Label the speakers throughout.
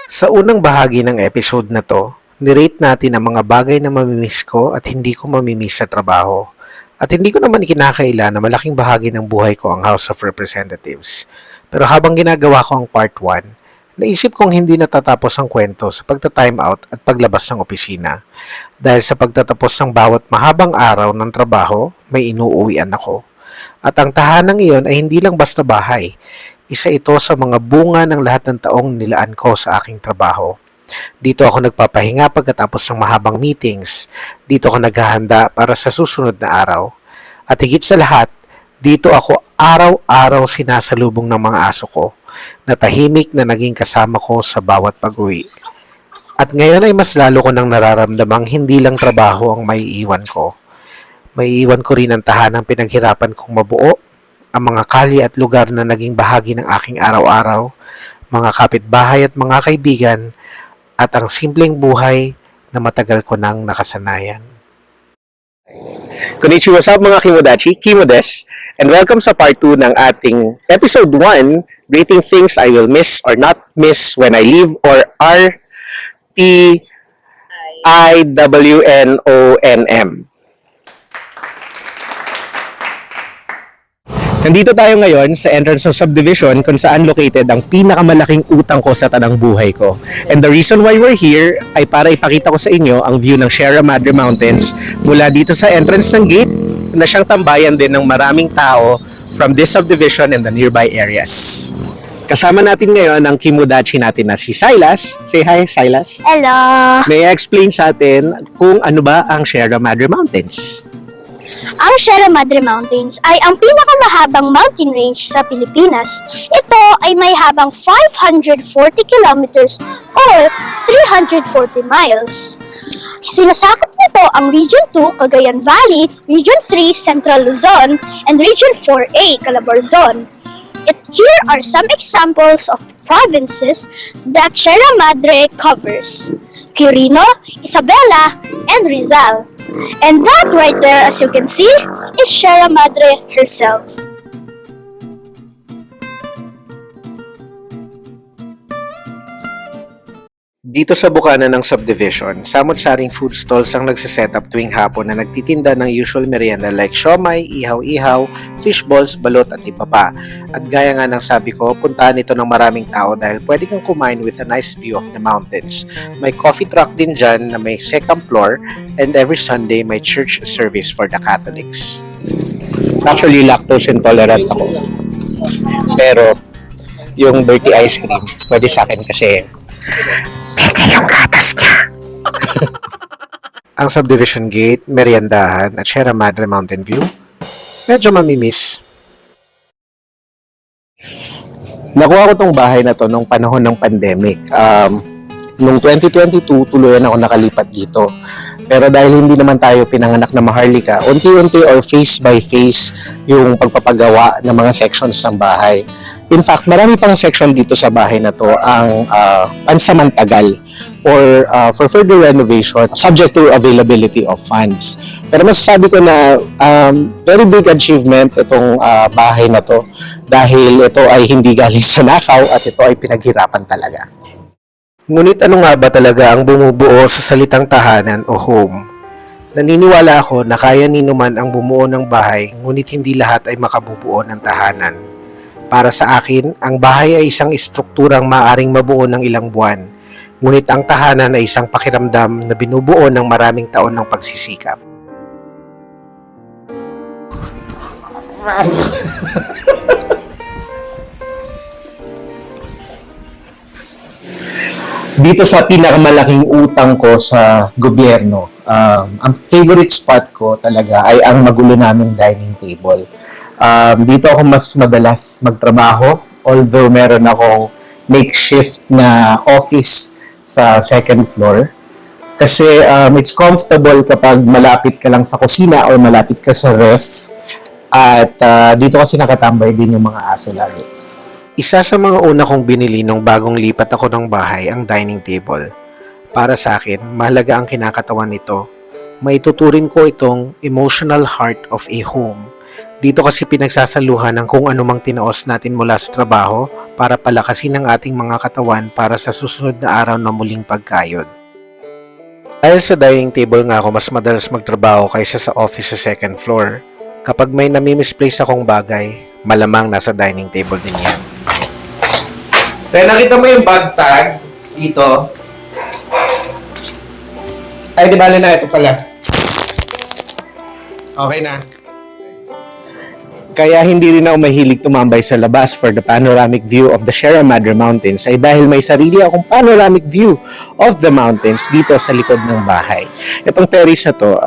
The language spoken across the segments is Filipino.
Speaker 1: Sa unang bahagi ng episode na to, nirate natin ang mga bagay na mamimiss ko at hindi ko mamimiss sa trabaho. At hindi ko naman kinakaila na malaking bahagi ng buhay ko ang House of Representatives. Pero habang ginagawa ko ang part 1, naisip kong hindi natatapos ang kwento sa pagta-time out at paglabas ng opisina. Dahil sa pagtatapos ng bawat mahabang araw ng trabaho, may inuuwian ako. At ang tahanang iyon ay hindi lang basta bahay. Isa ito sa mga bunga ng lahat ng taong nilaan ko sa aking trabaho. Dito ako nagpapahinga pagkatapos ng mahabang meetings. Dito ako naghahanda para sa susunod na araw. At higit sa lahat, dito ako araw-araw sinasalubong ng mga aso ko na tahimik na naging kasama ko sa bawat pag-uwi. At ngayon ay mas lalo ko nang nararamdamang hindi lang trabaho ang maiiwan ko. Maiiwan ko rin ang tahanang pinaghirapan kong mabuo, ang mga kalye at lugar na naging bahagi ng aking araw-araw, mga kapitbahay at mga kaibigan, at ang simpleng buhay na matagal ko nang nakasanayan.
Speaker 2: Konnichiwa sa mga Kimodachi, Kimodes, and welcome sa part 2 ng ating episode 1, Rating Things I Will Miss or Not Miss When I Leave, or RTIWNONM. Nandito tayo ngayon sa entrance ng subdivision kung saan located ang pinakamalaking utang ko sa tanang buhay ko. And the reason why we're here ay para ipakita ko sa inyo ang view ng Sierra Madre Mountains mula dito sa entrance ng gate na siyang tambayan din ng maraming tao from this subdivision and the nearby areas. Kasama natin ngayon ang Kimodachi natin na si Silas. Say hi, Silas.
Speaker 3: Hello!
Speaker 2: May I-explain sa atin kung ano ba ang Sierra Madre Mountains?
Speaker 3: Ang Sierra Madre Mountains ay ang pinakamahabang mountain range sa Pilipinas. Ito ay may habang 540 kilometers or 340 miles. Sinasakop nito ang Region 2, Cagayan Valley, Region 3, Central Luzon, and Region 4A, Calabarzon. Here are some examples of provinces that Sierra Madre covers: Quirino, Isabela, and Rizal. And that right there, as you can see, is Sierra Madre herself.
Speaker 1: Dito sa bukana ng subdivision, samot-saring food stalls ang nagsiset-up tuwing hapon na nagtitinda ng usual merienda like siomai, ihaw-ihaw, fish balls, balot at iba pa. At gaya nga ng sabi ko, puntahan ito ng maraming tao dahil pwede kang kumain with a nice view of the mountains. May coffee truck din dyan na may second floor, and every Sunday may church service for the Catholics.
Speaker 2: Actually, lactose intolerant ako. Pero, yung dirty ice cream, pwede sa akin kasi
Speaker 1: Ang subdivision gate, meriendahan at Sierra Madre Mountain View, medyo mamimiss.
Speaker 2: nakuha ko tong bahay na to nung panahon ng pandemic. Nung 2022, tuluyan ako nakalipat dito. Pero dahil hindi naman tayo pinanganak na Maharlika, unti-unti or phase by phase yung pagpapagawa ng mga sections ng bahay. In fact, marami pang section dito sa bahay na to ang pansamantagal or for further renovation subject to availability of funds. Pero masasabi ko na very big achievement itong bahay na to dahil ito ay hindi galing sa nakaw at ito ay pinaghirapan talaga.
Speaker 1: Ngunit ano nga ba talaga ang bumubuo sa salitang tahanan o home? Naniniwala ako na kaya ni Numan ang bumuo ng bahay, ngunit hindi lahat ay makabubuo ng tahanan. Para sa akin, ang bahay ay isang estrukturang maaring mabuo ng ilang buwan, ngunit ang tahanan ay isang pakiramdam na binubuo ng maraming taon ng pagsisikap.
Speaker 2: Dito sa pinakamalaking utang ko sa gobyerno, ang favorite spot ko talaga ay ang magulo naming dining table. Dito ako mas madalas magtrabaho, although meron akong makeshift na office sa second floor. Kasi it's comfortable kapag malapit ka lang sa kusina or malapit ka sa ref. At dito kasi nakatambay din yung mga aso lagi.
Speaker 1: Isa sa mga una kong binili nung bagong lipat ako ng bahay ang dining table. Para sa akin, mahalaga ang kinakatawan nito. Maituturing ko itong emotional heart of a home Dito kasi pinagsasaluhan ng kung anumang tinaos natin mula sa trabaho para palakasin ang ating mga katawan para sa susunod na araw na muling pagkayod. Dahil sa dining table nga ako mas madalas magtrabaho kaysa sa office sa second floor. Kapag may nami-misplace akong bagay, malamang nasa dining table din yan.
Speaker 2: Kaya nakita mo yung bag tag dito. Ay, di bale na, ito pala. Okay na. Kaya hindi rin ako mahilig tumambay sa labas for the panoramic view of the Sierra Madre Mountains ay dahil may sarili akong panoramic view of the mountains dito sa likod ng bahay. Itong terrace na to,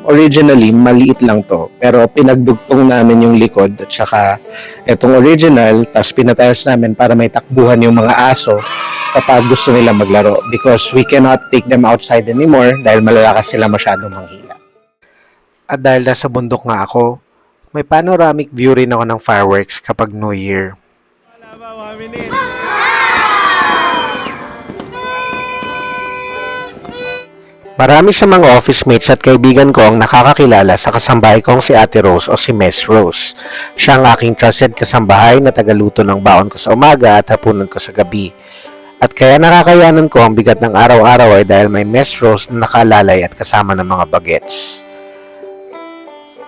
Speaker 2: originally maliit lang to, pero pinagdugtong namin yung likod at saka itong original, tapos pinatiles namin para may takbuhan yung mga aso kapag gusto nila maglaro because we cannot take them outside anymore dahil malalakas sila masyadong manghila.
Speaker 1: At dahil nasa bundok nga ako, may panoramic view rin ako ng fireworks kapag New Year. Marami sa mga office mates at kaibigan ko ang nakakakilala sa kasambahay kong si Ate Rose o si Miss Rose. Siya ang aking trusted kasambahay na tagaluto ng baon ko sa umaga at hapunan ko sa gabi. At kaya nakakayanan ko ang bigat ng araw-araw ay dahil may Miss Rose na nakalalay at kasama ng mga bagets.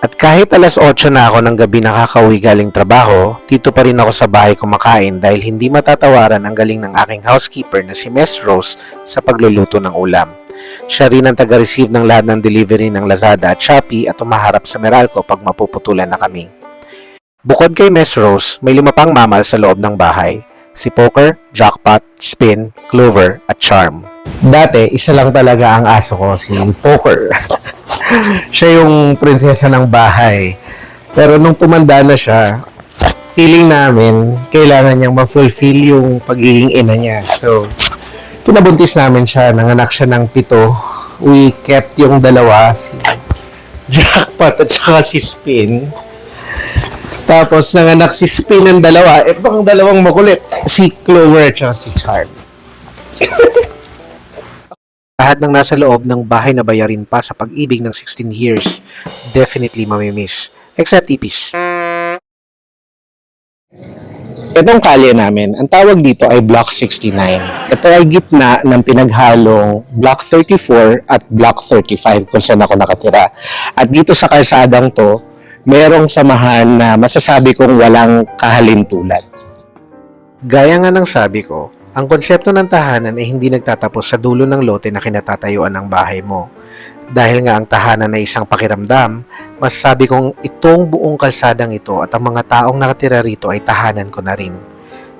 Speaker 1: At kahit alas 8 na ako ng gabi nakakauwi galing trabaho, dito pa rin ako sa bahay kumakain dahil hindi matatawaran ang galing ng aking housekeeper na si Miss Rose sa pagluluto ng ulam. Siya rin ang taga-receive ng lahat ng delivery ng Lazada at Shopee at umaharap sa Meralco pag mapuputulan na kami. Bukod kay Miss Rose, may 5 pang mamal sa loob ng bahay. Si Poker, Jackpot, Spin, Clover at Charm.
Speaker 2: Dati, isa lang talaga ang aso ko, si Poker. Siya yung prinsesa ng bahay. Pero nung tumanda na siya, feeling namin, kailangan niyang ma-fulfill yung pagiging ina niya. So, pinabuntis namin siya, nanganak siya ng 7. We kept yung dalawa, si Jackpot at saka si Spin. Tapos, nanganak si Spin ng dalawa. Ito ang dalawang makulit, si Clover at saka si Charm.
Speaker 1: Lahat ng nasa loob ng bahay na bayarin pa sa pag-ibig ng 16 years, definitely mamimiss. Except Ipis.
Speaker 2: Itong kalye namin, ang tawag dito ay Block 69. Ito ay gitna ng pinaghalong Block 34 at Block 35 kung saan ako nakatira. At dito sa kalsadang to, merong samahan na masasabi kong walang kahalintulad.
Speaker 1: Gaya nga ng sabi ko, ang konsepto ng tahanan ay hindi nagtatapos sa dulo ng lote na kinatatayuan ng bahay mo. Dahil nga ang tahanan ay isang pakiramdam, masasabi kong itong buong kalsadang ito at ang mga taong nakatira rito ay tahanan ko na rin.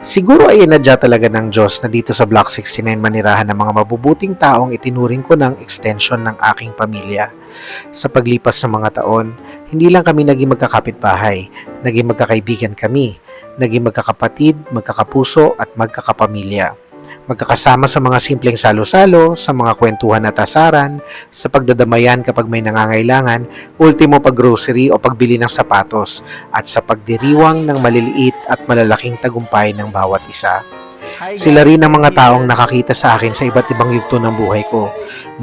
Speaker 1: Siguro ay inadya talaga ng Diyos na dito sa Block 69 manirahan ng mga mabubuting taong itinuring ko ng extension ng aking pamilya. Sa paglipas ng mga taon, hindi lang kami naging magkakapitbahay, naging magkakaibigan kami, naging magkakapatid, magkakapuso at magkakapamilya. Magkakasama sa mga simpleng salo-salo, sa mga kwentuhan at asaran, sa pagdadamayan kapag may nangangailangan, ultimo pag-grocery o pagbili ng sapatos, at sa pagdiriwang ng maliliit at malalaking tagumpay ng bawat isa. Sila rin ang mga taong nakakita sa akin sa iba't ibang yugto ng buhay ko,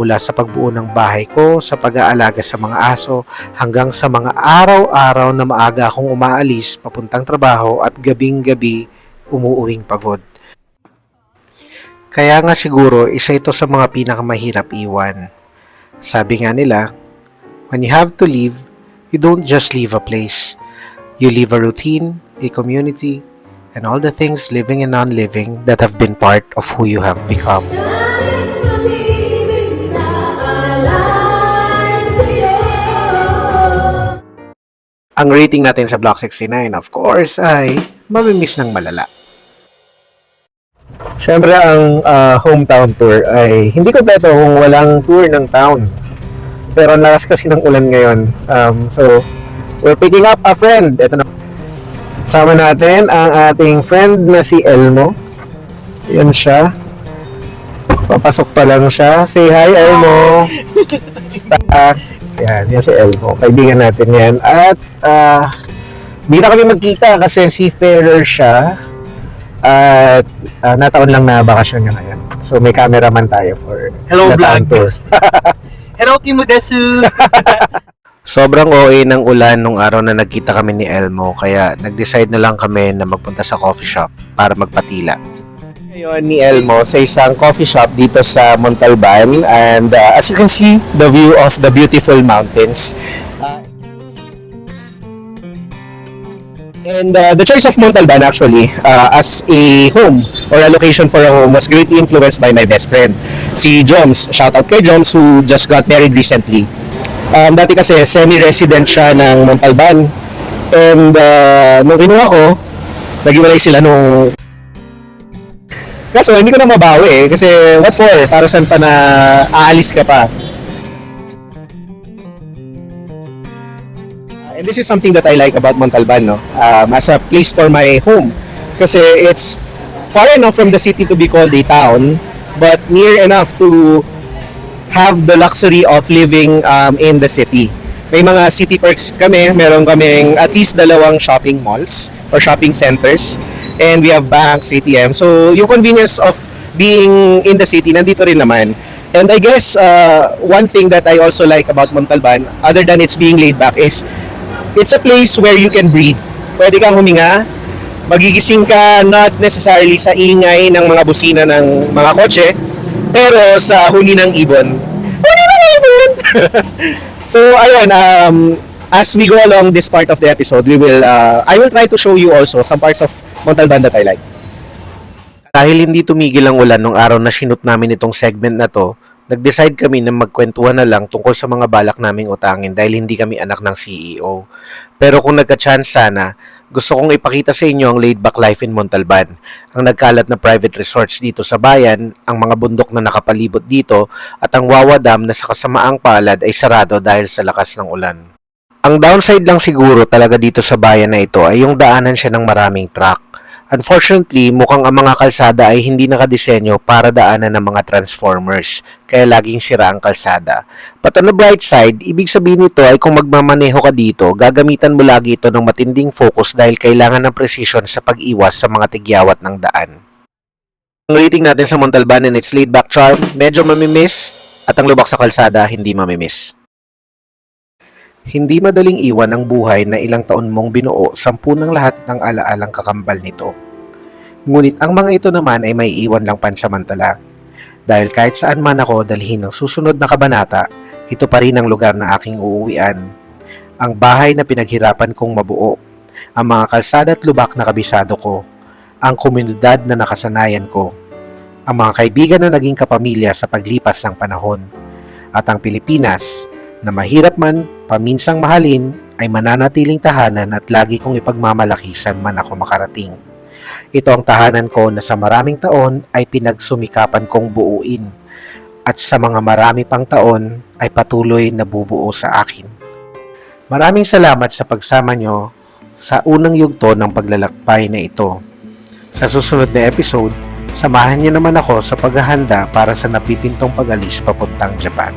Speaker 1: mula sa pagbuo ng bahay ko, sa pag-aalaga sa mga aso, hanggang sa mga araw-araw na maaga akong umaalis papuntang trabaho at gabing-gabi umuuwing pagod. Kaya nga siguro isa ito sa mga pinakamahirap iwan. Sabi nga nila, when you have to leave, you don't just leave a place. You leave a routine, a community, and all the things living and non-living that have been part of who you have become. Ang rating natin sa Block 69, of course, ay mamimiss ng malala.
Speaker 2: Siyempre, ang hometown tour ay hindi kompleto kung walang tour ng town. Pero ang lakas kasi ng ulan ngayon. So, we're picking up a friend. Ito na. Sama natin ang ating friend na si Elmo. Yan siya. Papasok pa lang siya. Say hi, Elmo. Yan si Elmo. Kaibigan natin yan. At, di na kami magkita kasi seafarer siya. At nataon lang na bakasyon niya ngayon. So may cameraman tayo for
Speaker 4: Hello,
Speaker 2: the town
Speaker 4: vlog.
Speaker 2: tour.
Speaker 4: Hello, Kimudesu!
Speaker 1: Sobrang OA ng ulan nung araw na nagkita kami ni Elmo kaya nag-decide na lang kami na magpunta sa coffee shop para magpatila. Ngayon ni Elmo sa isang coffee shop dito sa Montalban and as you can see, the view of the beautiful mountains. And the choice of Montalban actually as a home or a location for a home was greatly influenced by my best friend, si Joms. Shout out kay Joms who just got married recently. Dati kasi semi-resident siya ng Montalban. And nung kinuha ko, naghiwalay sila nung... Kaso hindi ko na mabawi kasi what for? Para saan pa na aalis ka pa? And this is something that I like about Montalban, no? As a place for my home. Kasi it's far enough from the city to be called a town, but near enough to have the luxury of living in the city. May mga city perks kami. Meron kaming at least 2 shopping malls or shopping centers. And we have banks, ATM. So, yung convenience of being in the city, nandito rin naman. And I guess, one thing that I also like about Montalban, other than it's being laid back, is it's a place where you can breathe. Pwede kang huminga, magigising ka not necessarily sa ingay ng mga busina ng mga kotse, pero sa huni ng ibon. Huni ng ibon! So, ayun, as we go along this part of the episode, I will try to show you also some parts of Montalban that I like. Dahil hindi tumigil ang ulan nung araw na shoot namin itong segment na to, nag-decide kami na magkwentuhan na lang tungkol sa mga balak naming utangin dahil hindi kami anak ng CEO. Pero kung nagka-chance sana, gusto kong ipakita sa inyo ang laid-back life in Montalban, ang nagkalat na private resorts dito sa bayan, ang mga bundok na nakapalibot dito, at ang Wawa Dam na sa kasamaang palad ay sarado dahil sa lakas ng ulan. Ang downside lang siguro talaga dito sa bayan na ito ay yung daanan siya ng maraming truck. Unfortunately, mukhang ang mga kalsada ay hindi nakadisenyo para daanan ng mga transformers, kaya laging sira ang kalsada. But on the bright side, ibig sabihin nito ay kung magmamaneho ka dito, gagamitan mo lagi ito ng matinding focus dahil kailangan ng precision sa pag-iwas sa mga tigyawat ng daan. Ang rating natin sa Montalban and its laid-back charm, medyo mamimiss, at ang lubak sa kalsada, hindi mamimiss. Hindi madaling iwan ang buhay na ilang taon mong binuo, 10 ng lahat ng alaalang kakambal nito. Ngunit ang mga ito naman ay may iwan lang pansamantala. Dahil kahit saan man ako dalhin ng susunod na kabanata, ito pa rin ang lugar na aking uuwian. Ang bahay na pinaghirapan kong mabuo, ang mga kalsada at lubak na kabisado ko, ang komunidad na nakasanayan ko, ang mga kaibigan na naging kapamilya sa paglipas ng panahon, at ang Pilipinas na mahirap man, paminsang mahalin, ay mananatiling tahanan at lagi kong ipagmamalakisan man ako makarating. Ito ang tahanan ko na sa maraming taon ay pinagsumikapan kong buuin at sa mga marami pang taon ay patuloy na bubuo sa akin. Maraming salamat sa pagsama nyo sa unang yugto ng paglalakbay na ito. Sa susunod na episode, samahan nyo naman ako sa paghahanda para sa napipintong pag-alis papuntang Japan.